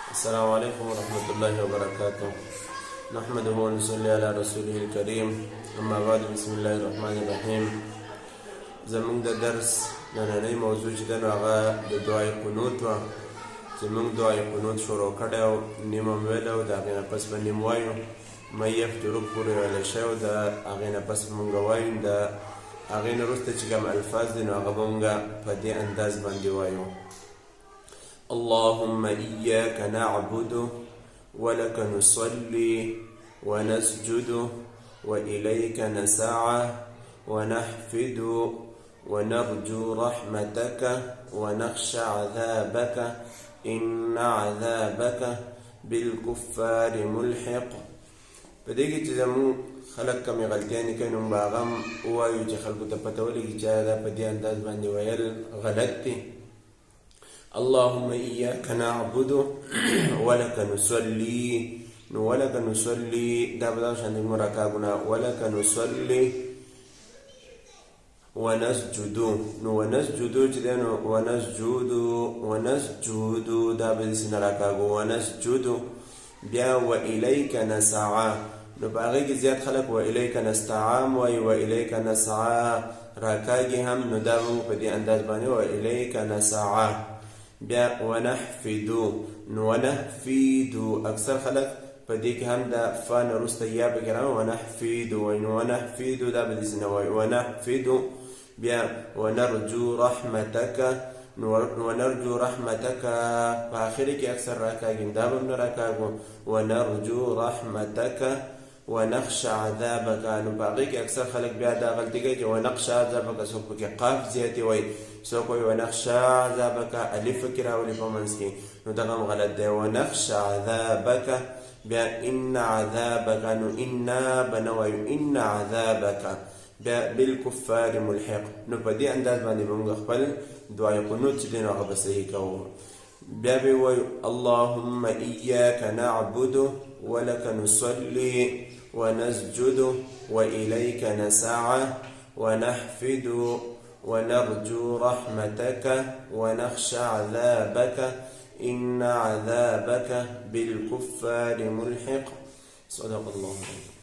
السلام عليكم ورحمة الله وبركاته. نحمده ونصلي على رسوله الكريم. أما بعد، بسم الله الرحمن الرحيم. زمونږ د درس نننۍ موضوع چې ده نو هغه د دعای قنوت وه. چې موږ دعای قنوت شروع کړی او نیمه مې ویلی او د هغې نه پس به نیم وایو. مې یفترو پورې ویلی شوی او د هغې نه پس به مونږ وایو. د هغې نه وروسته چې کوم الفاظ دي نو هغه به مونږ په دې انداز باندې وایو. اللهم إياك نعبد ولك نصلي ونسجد وإليك نسعى ونحفد ونرجو رحمتك ونخشى عذابك إن عذابك بالكفار ملحق. په دې کې چې زموږ خلک کمې غلطیانې کوي نو به هغه هم ووایو چې خلکو ته پته ولګي چې دا په دې انداز باندې ویل غلط دي. اللهم إياك نعبد ولك نصلي. نو ولك نصلي دا به دا شان د مرکبونه ولك نصلي ونسجد. نو ونسجد چې دی نو ونسجد دا به داسې نه راکاږو ونسجد. بیا وإلیک نسعى. نو په هغې کې زیات خلک وإلیک نستعام وایي وإلیک نسعى راکاږي هم. نو دا به په دې انداز باندې وإلیک نسعى. بیا ونحفدو. نو ونحفدو اکثر خلک په دې کې هم د فا نه وروسته یا پکې راغلی ونحفدو وایي. نو ونحفدو دا به داسې نه وایي ونحفدو. بیا ونرجو رحمتک. نو ونرجو رحمتک په آخر کې اکثر راکاږي دا به هم نه راکاږو. ونرجو رحمتک ونخشى عذابك. نو په هغې کې اکثر خلک بیا دا غلطي کوي چې ونخشى عذابك. څوک پکې قاف زیاتې وایي، څوک وایي ونخشى عذابك الف پکې راولي په منځ کې. نو دغه هم غلط دی. ونخشى عذابك. بیا ان عذابك. نو انا به نه وایو ان عذابك. بیا بالکفار ملحق. نو په دې انداز باندې به موږ خپل دعای قنوت چې دی نو هغه به صحیح کوو. بیا به وایو اللهم إياك نعبد ولك نصلي ونسجد وإليك نسعى ونحفد ونرجو رحمتك ونخشى عذابك إن عذابك بالكفار ملحق. صدق الله.